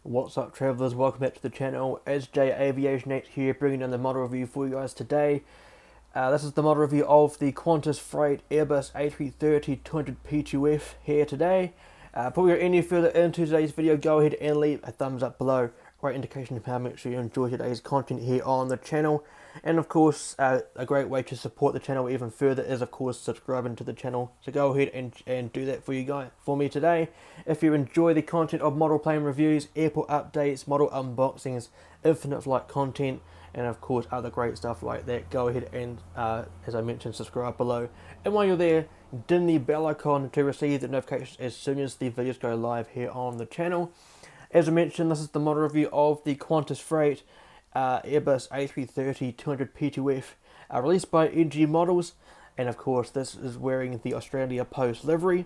What's up, travellers? Welcome back to the channel. It's J Aviation 8 here, bringing in the model review for you guys today. This is the model review of the Qantas Freight Airbus A330-200P2F here today. Before we go any further into today's video, go ahead and leave a thumbs up below. Great indication of how much you enjoy today's content here on the channel. And of course, a great way to support the channel even further is of course subscribing to the channel. So go ahead and do that for me today. If you enjoy the content of model plane reviews, airport updates, model unboxings, infinite flight content, and of course other great stuff like that, go ahead and as I mentioned, subscribe below. And while you're there, ding the bell icon to receive the notifications as soon as the videos go live here on the channel. As I mentioned, this is the model review of the Qantas Freight Airbus A330-200P2F released by NG Models, and of course this is wearing the Australia Post livery.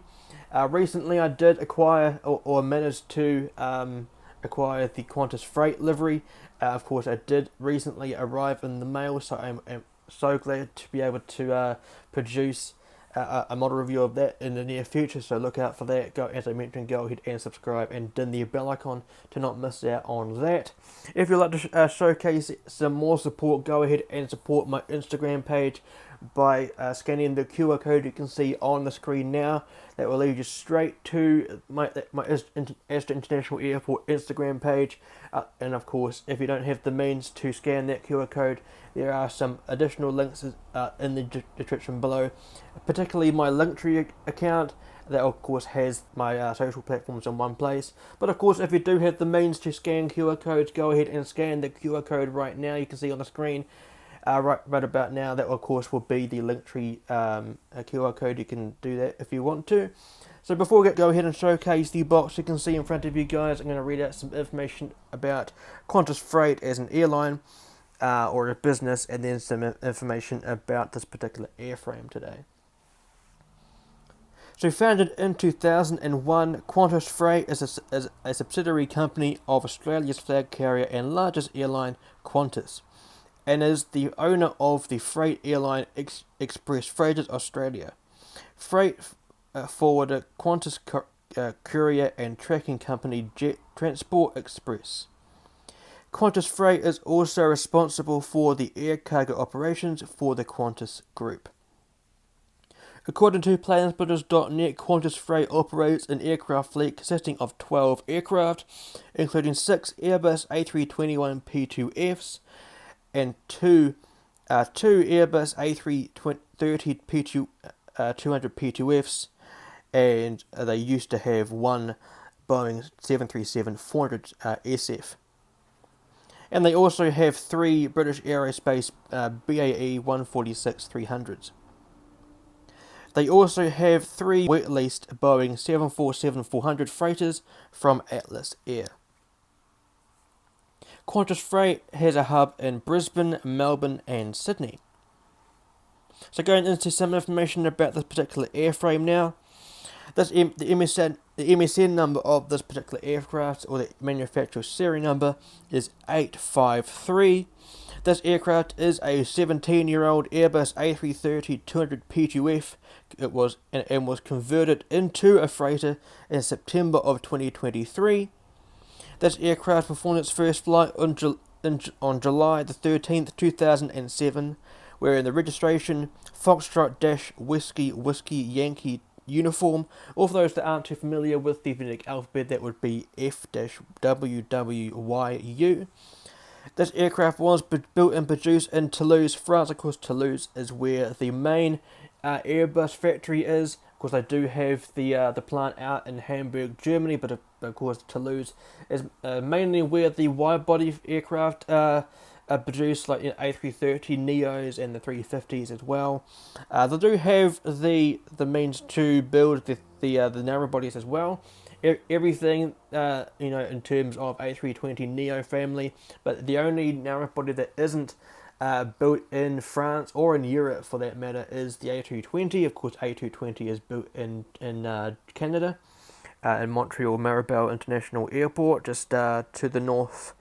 Recently I did acquire or managed to acquire the Qantas Freight livery. Of course I did recently arrive in the mail, so I'm so glad to be able to produce a model review of that in the near future, so look out for that. As I mentioned, go ahead and subscribe and ding the bell icon to not miss out on that. If you'd like to showcase some more support, go ahead and support my Instagram page by scanning the QR code you can see on the screen now. That will lead you straight to my Aston International Airport Instagram page. And of course, if you don't have the means to scan that QR code, there are some additional links in the description below, particularly my Linktree account that of course has my social platforms in one place. But of course, if you do have the means to scan QR codes, go ahead and scan the QR code right now. You can see on the screen right about now. That of course will be the Linktree QR code. You can do that if you want to. So before we go ahead and showcase the box you can see in front of you guys, I'm going to read out some information about Qantas Freight as an airline or a business, and then some information about this particular airframe today. So founded in 2001, Qantas Freight is a subsidiary company of Australia's flag carrier and largest airline, Qantas, and is the owner of the freight airline Express Freighters Australia, freight forwarder Qantas courier and tracking company Jet Transport Express. Qantas Freight is also responsible for the air cargo operations for the Qantas Group. According to planesplitters.net, Qantas Freight operates an aircraft fleet consisting of 12 aircraft, including 6 Airbus A321-P2Fs and 2 Airbus A330-200P2Fs, and they used to have 1 Boeing 737-400 SF. And they also have 3 British Aerospace BAE 146-300s. They also have 3 wet-leased Boeing 747-400 freighters from Atlas Air. Qantas Freight has a hub in Brisbane, Melbourne and Sydney. So going into some information about this particular airframe now. The MSN number of this particular aircraft, or the manufacturer serial number, is 853. This aircraft is a 17-year-old Airbus A330-200P2F. It was converted into a freighter in September of 2023. This aircraft performed its first flight on July the 13th, 2007, wearing the registration Foxtrot Whiskey Yankee uniform, or for those that aren't too familiar with the phonetic alphabet, that would be F-WWYU. This aircraft was built and produced in Toulouse, France. Of course, Toulouse is where the main Airbus factory is. Of course, they do have the plant out in Hamburg, Germany, but of course Toulouse is mainly where the wide-body aircraft are produced, like A330 Neos and the 350s as well. They do have the means to build the narrow bodies as well. Everything in terms of A320 Neo family, but the only narrow body that isn't built in France or in Europe for that matter is the A220. Of course, A220 is built in Canada, in Montreal Maribel International Airport, just to the north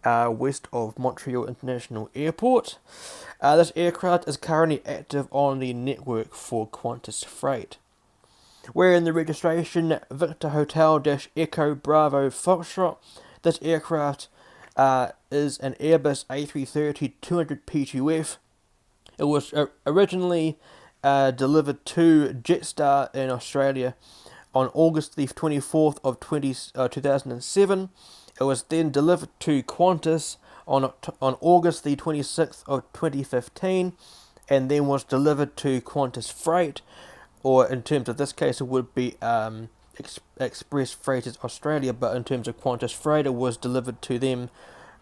west of Montreal International Airport. This aircraft is currently active on the network for Qantas Freight. Wearing the registration Victor Hotel Echo Bravo Foxtrot, This aircraft is an Airbus A330-200P2F. It was originally delivered to Jetstar in Australia on August the 24th of 2007. It was then delivered to Qantas on August the 26th of 2015, and then was delivered to Qantas Freight, or in terms of this case it would be Express Freighters Australia, but in terms of Qantas Freight it was delivered to them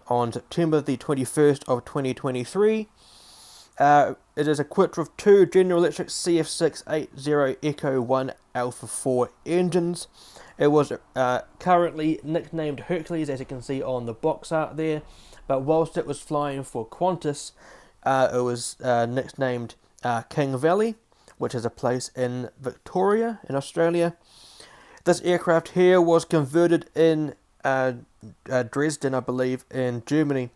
on September the 21st of 2023. It is equipped with two General Electric CF680 Echo 1 Alpha 4 engines. It was currently nicknamed Hercules, as you can see on the box art there, but whilst it was flying for Qantas, it was nicknamed King Valley, which is a place in Victoria in Australia. This aircraft here was converted in Dresden, I believe, in Germany,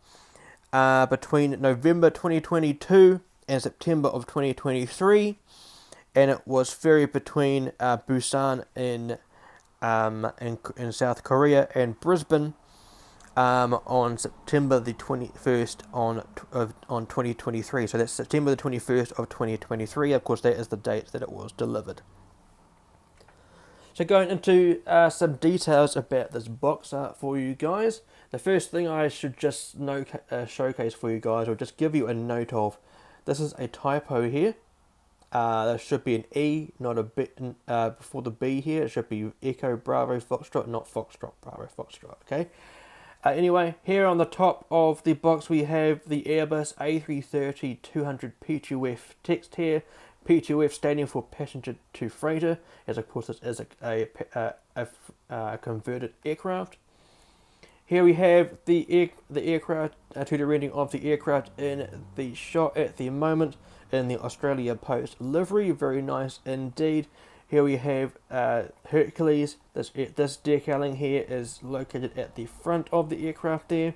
between November 2022 and September of 2023, and it was ferried between Busan in South Korea and Brisbane on September the 21st on 2023. So that's September the 21st of 2023. Of course, that is the date that it was delivered. So going into some details about this box art for you guys. The first thing I should just showcase for you guys, or just give you a note of, this is a typo here. There should be an E, not a B before the B here. It should be Echo Bravo Foxtrot, not Foxtrot Bravo Foxtrot. Okay. Anyway, here on the top of the box we have the Airbus A330-200P2F text here. P2F standing for passenger to freighter, as of course this is a converted aircraft. Here we have the aircraft, to the rendering of the aircraft in the shot at the moment in the Australia Post livery. Very nice indeed. Here we have Hercules. This decaling here is located at the front of the aircraft there.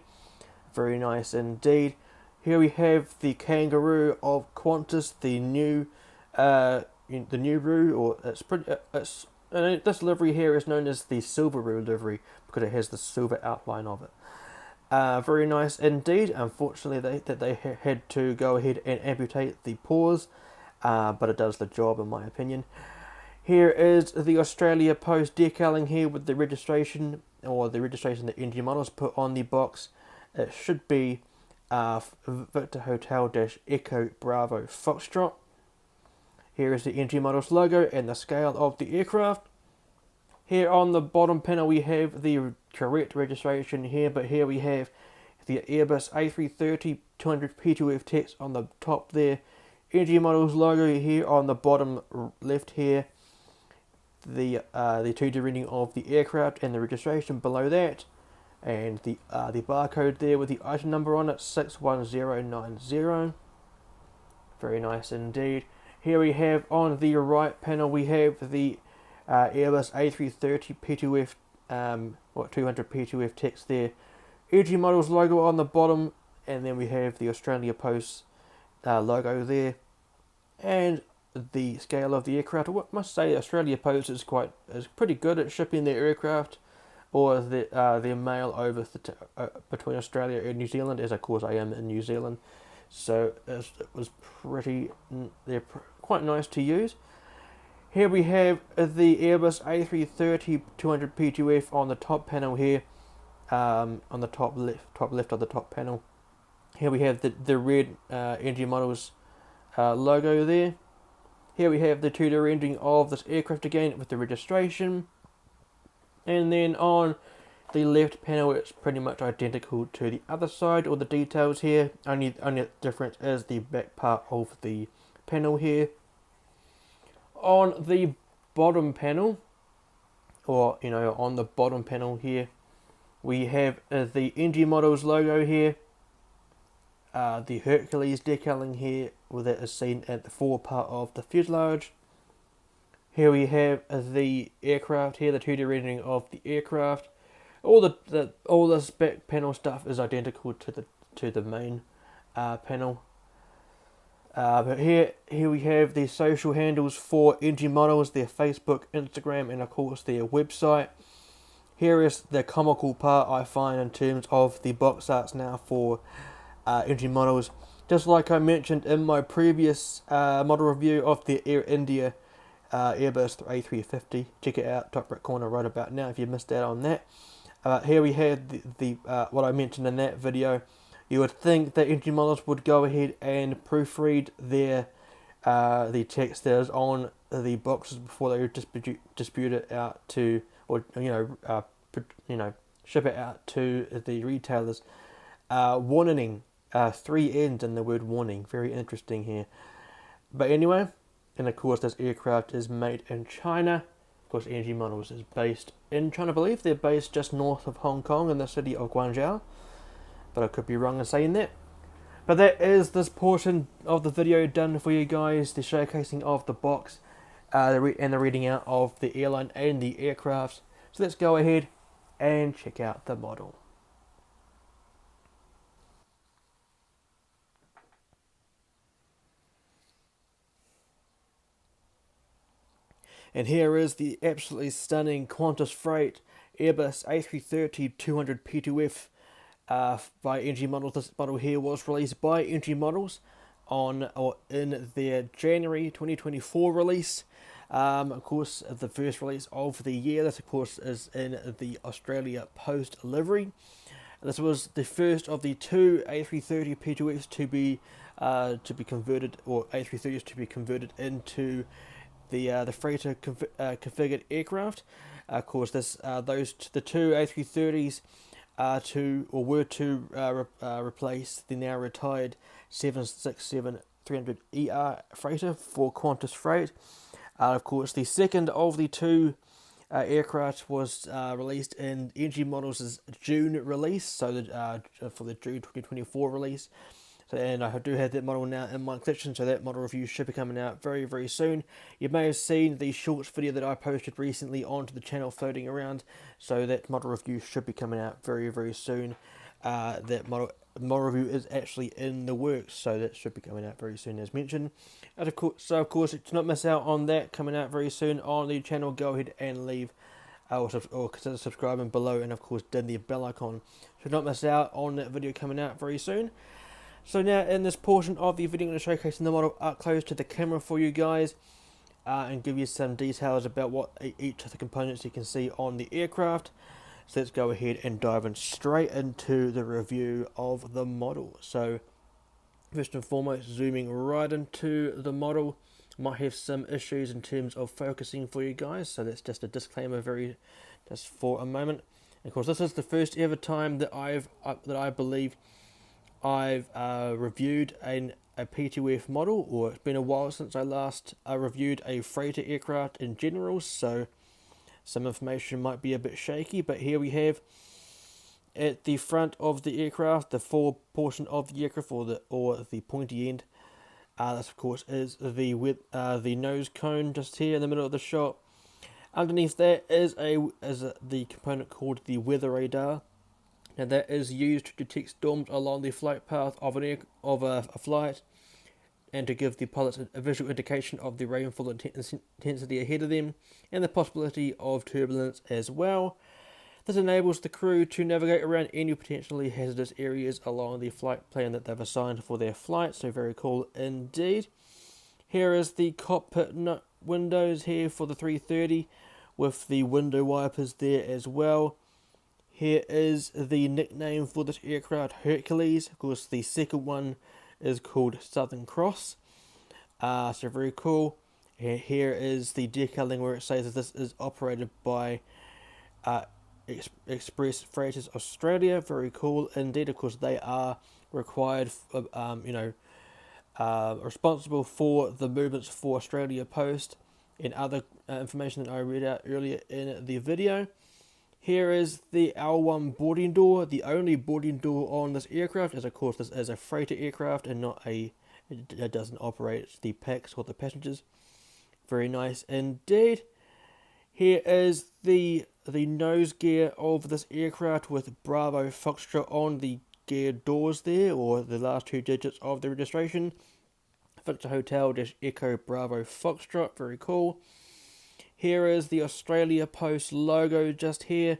Very nice indeed. Here we have the Kangaroo of Qantas, the new Roo, or this livery here is known as the Silver Roo livery because it has the silver outline of it. Very nice indeed. Unfortunately, they had to go ahead and amputate the paws, but it does the job in my opinion. Here is the Australia Post decaling here with the registration, or the registration that NG Models put on the box. It should be Victor Hotel Echo Bravo Foxtrot. Here is the NG Models logo and the scale of the aircraft. Here on the bottom panel we have the correct registration here, but here we have the Airbus A330-200P2F text on the top there. NG Models logo here on the bottom left here. The 2D rendering of the aircraft and the registration below that, and the barcode there with the item number on it, 61090. Very nice indeed. Here we have on the right panel we have the Airbus A330 P2F 200 P2F text there. EG Models logo on the bottom, and then we have the Australia Post logo there, and the scale of the aircraft. I must say Australia Post is pretty good at shipping their aircraft or their mail over between Australia and New Zealand, as of course I am in New Zealand, so it was they're quite nice to use. Here we have the Airbus A330-200P2F on the top panel here, on the top left of the top panel. Here we have the red NG Models logo there. Here we have the 2D rendering of this aircraft again with the registration. And then on the left panel it's pretty much identical to the other side. All the details here, only difference is the back part of the panel here. On the bottom panel, on the bottom panel here, we have the NG Models logo here. The Hercules decaling here, where that is seen at the fore part of the fuselage. Here we have the aircraft here, the 2D rendering of the aircraft. All this back panel stuff is identical to the main panel. But here we have the social handles for NG Models, their Facebook, Instagram, and of course their website. Here is the comical part I find in terms of the box arts now for engine models. Just like I mentioned in my previous model review of the Air India Airbus A350, check it out, top right corner right about now if you missed out on that. Here we have the what I mentioned in that video. You would think that engine models would go ahead and proofread their the text that is on the boxes before they distribute it out to, or ship it out to the retailers. Warning, 3 N's in the word warning. Very interesting here. But anyway, and of course this aircraft is made in China. Of course, engine models is based in China. I believe they're based just north of Hong Kong in the city of Guangzhou, but I could be wrong in saying that. But that is this portion of the video done for you guys, the showcasing of the box and the reading out of the airline and the aircraft. So let's go ahead and check out the model. And here is the absolutely stunning Qantas Freight Airbus A330-200P2F by NG Models. This model here was released by NG Models in their January 2024 release. Of course, the first release of the year. This, of course, is in the Australia Post livery. This was the first of the two A330P2Fs to be converted, or A330s to be converted into the freighter configured aircraft. Of course, the two A330s were to replace the now retired 767-300ER freighter for Qantas Freight. Of course, the second of the two aircraft was released in NG Models' June release, so for the June 2024 release. So, and I do have that model now in my collection, so that model review should be coming out very, very soon. You may have seen the shorts video that I posted recently onto the channel floating around, so that model review should be coming out very, very soon. That model review is actually in the works, so that should be coming out very soon, as mentioned. And of course, to not miss out on that coming out very soon on the channel, go ahead and leave or consider subscribing below, and of course, din the bell icon. Should not miss out on that video coming out very soon. So now in this portion of the video, I'm going to showcase the model up close to the camera for you guys and give you some details about what each of the components you can see on the aircraft. So let's go ahead and dive in straight into the review of the model. So first and foremost, zooming right into the model. Might have some issues in terms of focusing for you guys, so that's just a disclaimer just for a moment. And of course, this is the first ever time that I believe I've reviewed a P2F model, or it's been a while since I last reviewed a freighter aircraft in general, so some information might be a bit shaky. But here we have at the front of the aircraft, the fore portion of the aircraft, or the pointy end. This of course is the nose cone just here in the middle of the shot. Underneath that is the component called the weather radar. Now that is used to detect storms along the flight path of a flight, and to give the pilots a visual indication of the rainfall intensity ahead of them, and the possibility of turbulence as well. This enables the crew to navigate around any potentially hazardous areas along the flight plan that they've assigned for their flight, so very cool indeed. Here is the cockpit windows here for the 330, with the window wipers there as well. Here is the nickname for this aircraft, Hercules. Of course, the second one is called Southern Cross. So very cool. Here is the decaling where it says that this is operated by Express Freighters Australia. Very cool indeed. Of course, they are required, responsible for the movements for Australia Post and other information that I read out earlier in the video. Here is the L1 boarding door, the only boarding door on this aircraft, as of course this is a freighter aircraft and it doesn't operate the packs or the passengers. Very nice indeed. Here is the nose gear of this aircraft with Bravo Foxtrot on the gear doors there, or the last two digits of the registration. Victor Hotel Echo Bravo Foxtrot, very cool. Here is the Australia Post logo just here,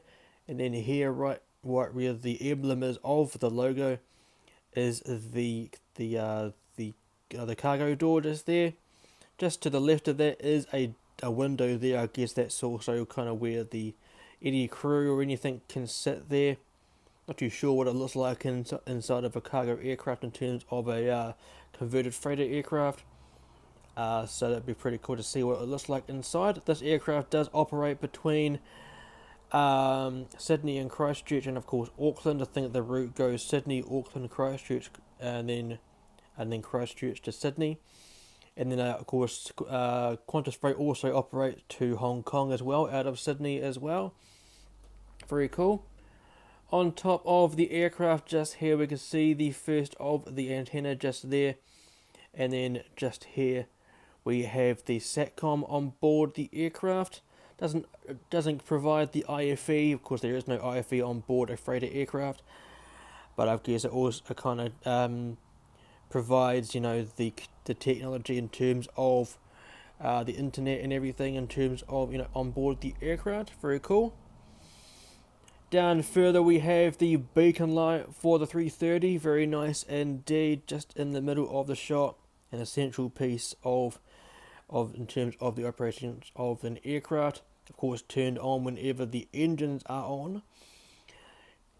And then here, right where the emblem is of the logo, is the cargo door just there. Just to the left of that is a window there. I guess that's also kind of where any crew or anything can sit there. Not too sure what it looks like inside of a cargo aircraft in terms of a converted freighter aircraft. So that'd be pretty cool to see what it looks like inside. This aircraft does operate between Sydney and Christchurch, and of course Auckland. I think the route goes Sydney, Auckland, Christchurch, and then Christchurch to Sydney. And then of course Qantas Freight also operates to Hong Kong as well, out of Sydney as well. Very cool. On top of the aircraft just here we can see the first of the antenna just there, and then just here we have the SATCOM on board the aircraft. Doesn't provide the IFE. Of course there is no IFE on board a freighter aircraft, but I guess it also kind of provides, you know, the technology in terms of the internet and everything in terms of, you know, on board the aircraft. Very cool. Down further we have the beacon light for the 330, very nice indeed, just in the middle of the shot, an essential piece of in terms of the operations of an aircraft. Of course turned on whenever the engines are on.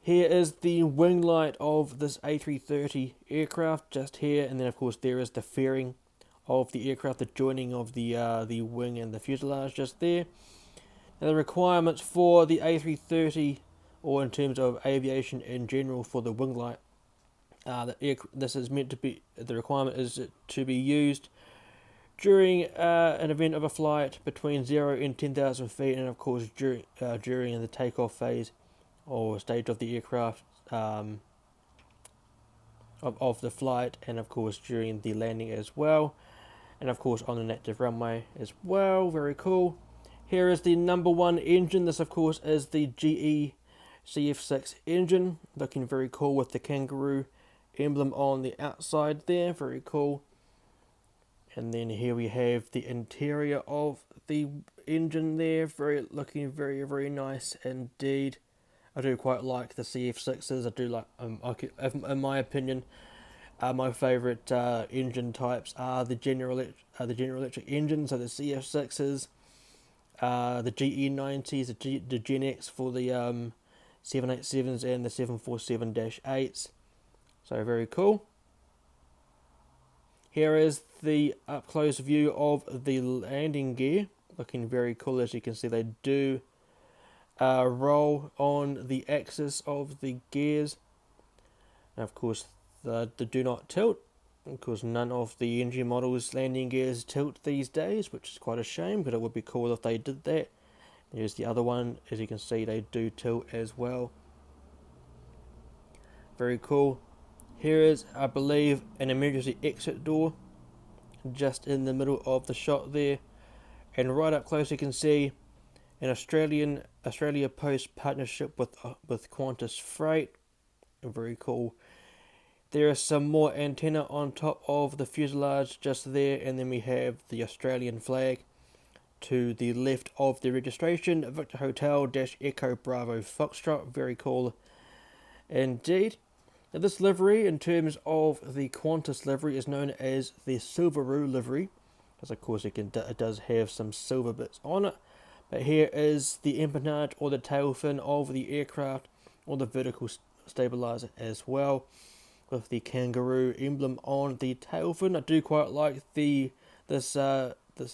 Here is the wing light of this A330 aircraft just here, and then of course there is the fairing of the aircraft, the joining of the wing and the fuselage just there. Now the requirements for the A330, or in terms of aviation in general, for the wing light, this is meant to be, the requirement is to be used during an event of a flight between 0 and 10,000 feet, and of course during the takeoff phase or stage of the aircraft of the flight, and of course during the landing as well, and of course on an active runway as well. Very cool. Here is the number one engine. This of course is the GE CF6 engine, looking very cool with the kangaroo emblem on the outside there. Very cool. And then here we have the interior of the engine there, looking very, very nice indeed. I do quite like the CF6s. I do like, in my opinion, my favourite engine types are the General Electric engines, so the CF6s, the GE90s, the Gen X for the 787s and the 747-8s. So very cool. Here is the up close view of the landing gear, looking very cool. As you can see, they do roll on the axis of the gears. And of course they do not tilt. Of course none of the engine models landing gears tilt these days, which is quite a shame, but it would be cool if they did that. Here's the other one. As you can see, they do tilt as well. Very cool. Here is, I believe, an emergency exit door just in the middle of the shot there, and right up close you can see an Australia Post partnership with Qantas Freight. Very cool. There is some more antenna on top of the fuselage just there, and then we have the Australian flag to the left of the registration, Victor Hotel Echo Bravo Foxtrot. Very cool indeed. Now this livery, in terms of the Qantas livery, is known as the Silveroo livery, because of course it does have some silver bits on it. But here is the empennage or the tail fin of the aircraft, or the vertical stabilizer as well, with the kangaroo emblem on the tail fin. I do quite like this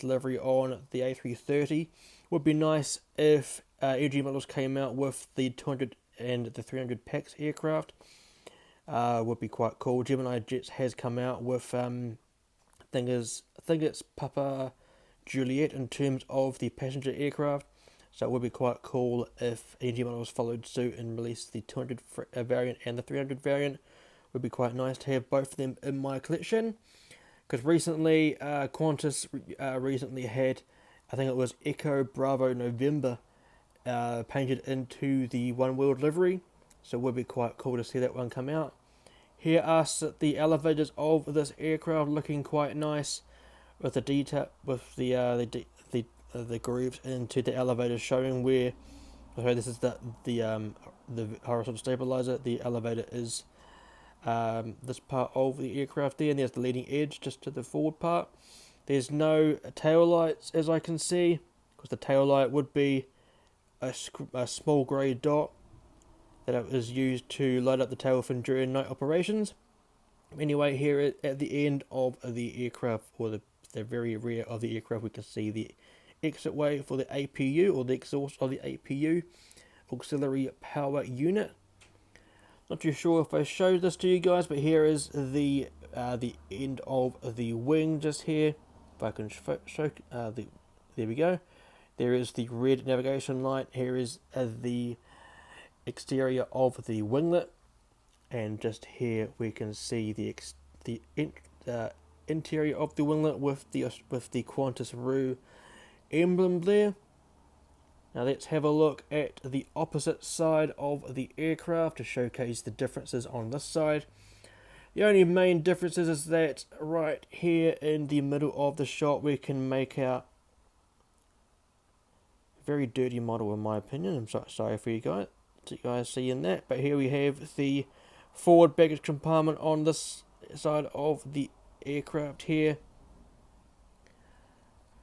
livery on the A330. Would be nice if AG models came out with the 200 and the 300 PAX aircraft. Would be quite cool. Gemini Jets has come out with I think it's Papa Juliet in terms of the passenger aircraft, so it would be quite cool if AG models followed suit and released the 200 variant and the 300 variant. Would be quite nice to have both of them in my collection, because recently Qantas recently had, I think it was Echo Bravo November, painted into the One World livery, so it would be quite cool to see that one come out. Here are the elevators of this aircraft, looking quite nice, with the detail, with the grooves into the elevators, showing where sorry, this is the horizontal stabilizer. The elevator is this part of the aircraft there, and there's the leading edge just to the forward part. There's no tail lights, as I can see, because the tail light would be a small grey dot that is used to light up the tail fin during night operations. Anyway, here at the end of the aircraft, or the very rear of the aircraft, we can see the exit way for the APU, or the exhaust of the APU, auxiliary power unit. Not too sure if I showed this to you guys, but here is the end of the wing just here. If I can show, there we go. There is the red navigation light. Here is the exterior of the winglet, and just here we can see the interior of the winglet with the Qantas Freight emblem there. Now let's have a look at the opposite side of the aircraft to showcase the differences on this side. The only main differences is that right here in the middle of the shot we can make out a very dirty model in my opinion. I'm sorry for you guys seeing that, but here we have the forward baggage compartment on this side of the aircraft here.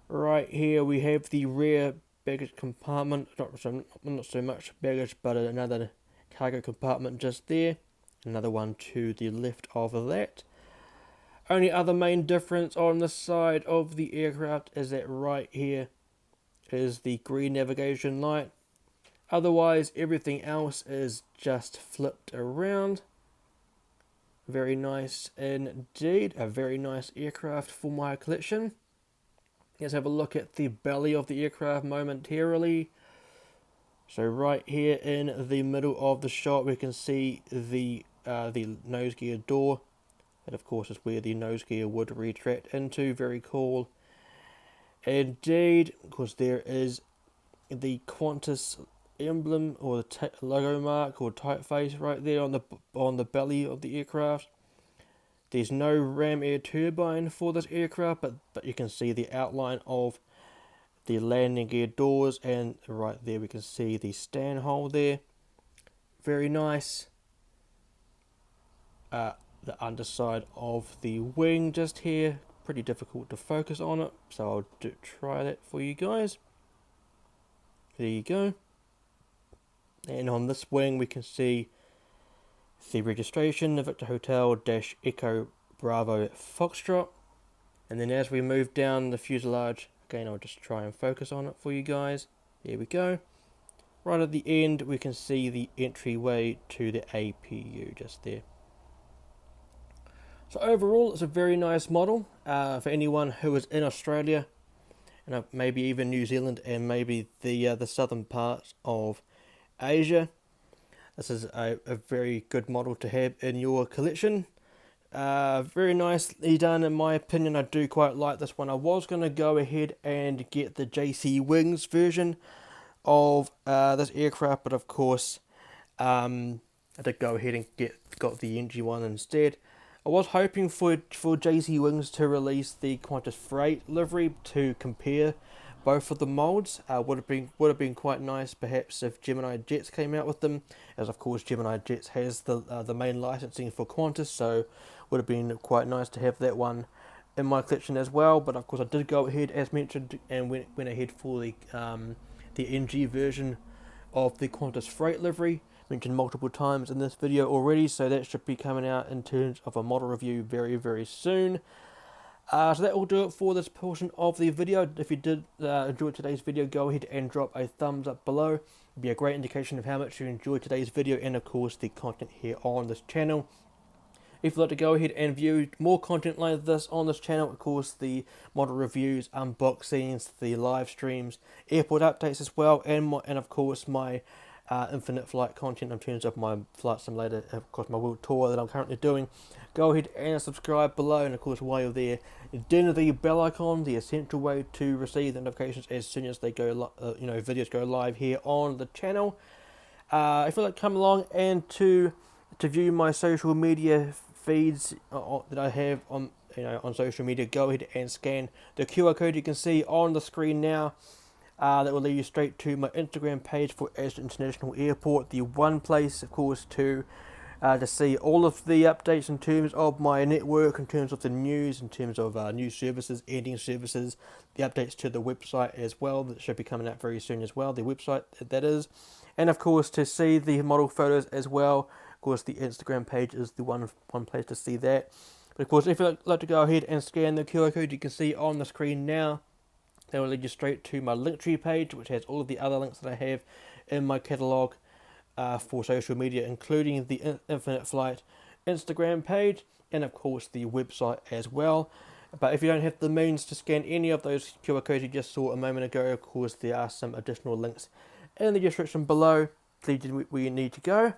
Right here we have the rear baggage compartment, not so much baggage, but another cargo compartment just there, another one to the left of that. Only other main difference on this side of the aircraft is that right here is the green navigation light. Otherwise everything else is just flipped around. Very nice indeed, a very nice aircraft for my collection. Let's have a look at the belly of the aircraft momentarily. So right here in the middle of the shot we can see the nose gear door. That of course is where the nose gear would retract into. Very cool indeed, because there is the Qantas emblem or the logo mark or typeface right there on the belly of the aircraft. There's no ram air turbine for this aircraft, but you can see the outline of the landing gear doors, and right there we can see the stand hole there. Very nice. The underside of the wing just here, pretty difficult to focus on it, so I'll try that for you guys. There you go. And on this wing we can see the registration, the Victor Hotel - Echo Bravo Foxtrot. And then as we move down the fuselage, again I'll just try and focus on it for you guys. There we go. Right at the end we can see the entryway to the APU just there. So overall it's a very nice model for anyone who is in Australia and maybe even New Zealand and maybe the southern parts of Asia. This is a very good model to have in your collection. Very nicely done in my opinion. I do quite like this one. I was going to go ahead and get the JC Wings version of this aircraft, but of course I did go ahead and got the NG one instead. I was hoping for JC Wings to release the Qantas Freight livery to compare both of the molds. Would have been quite nice perhaps if Gemini Jets came out with them, as of course Gemini Jets has the main licensing for Qantas, so would have been quite nice to have that one in my collection as well. But of course I did go ahead, as mentioned, and went ahead for the NG version of the Qantas Freight livery, mentioned multiple times in this video already, so that should be coming out in terms of a model review very, very soon. So that will do it for this portion of the video. If you did enjoy today's video, go ahead and drop a thumbs up below. It'll be a great indication of how much you enjoyed today's video and of course the content here on this channel. If you'd like to go ahead and view more content like this on this channel, of course the model reviews, unboxings, the live streams, airport updates as well, and of course my infinite flight content in terms of my flight simulator, of course my world tour that I'm currently doing, go ahead and subscribe below. And of course while you're there, ding the bell icon, the essential way to receive the notifications as soon as they go videos go live here on the channel. If you'd like to come along and to view my social media feeds that I have on social media, go ahead and scan the QR code you can see on the screen now. that will lead you straight to my Instagram page for Ashton International Airport, the one place, of course, to see all of the updates in terms of my network, in terms of the news, in terms of new services, ending services, the updates to the website as well, that should be coming out very soon as well, the website that is, and of course to see the model photos as well. Of course, the Instagram page is the one place to see that. But of course, if you'd like to go ahead and scan the QR code you can see on the screen now, that will lead you straight to my Linktree page, which has all of the other links that I have in my catalogue for social media, including the Infinite Flight Instagram page and of course the website as well. But if you don't have the means to scan any of those QR codes you just saw a moment ago, of course there are some additional links in the description below to lead you where you need to go.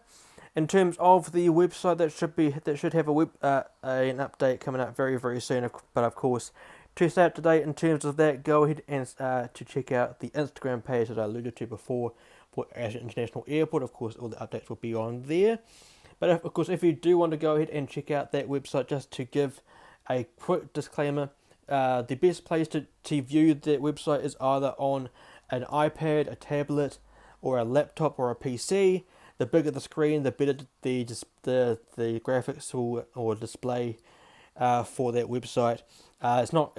In terms of the website, that should have an update coming out very soon. But of course, to stay up to date in terms of that, go ahead and to check out the Instagram page that I alluded to before for Ashton International Airport. Of course, all the updates will be on there. But of course, if you do want to go ahead and check out that website, just to give a quick disclaimer, the best place to view that website is either on an iPad, a tablet, or a laptop or a PC. The bigger the screen, the better the graphics or display for that website. It's not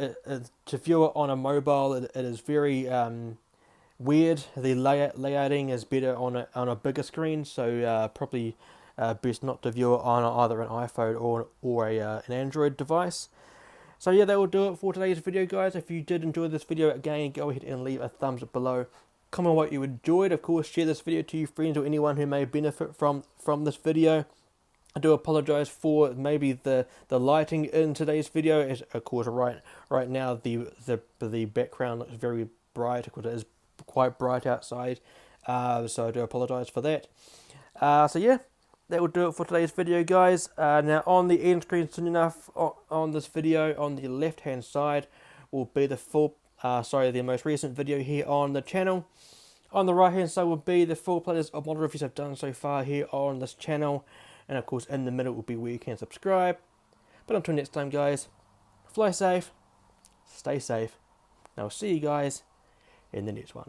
to view it on a mobile. It is very weird. The layouting is better on a bigger screen, so probably best not to view it on either an iPhone or an Android device. So yeah, that will do it for today's video, guys. If you did enjoy this video, again, go ahead and leave a thumbs up below. Comment what you enjoyed. Of course, share this video to your friends or anyone who may benefit from this video. I do apologize for maybe the lighting in today's video, as of course right now the background looks very bright because it is quite bright outside. So I do apologize for that. So yeah, that will do it for today's video, guys. Now on the end screen, soon enough, on this video, on the left hand side will be the the most recent video here on the channel. On the right hand side will be the full playlist of model reviews I've done so far here on this channel, and of course in the middle will be where you can subscribe. But until next time, guys, fly safe, stay safe, and I'll see you guys in the next one.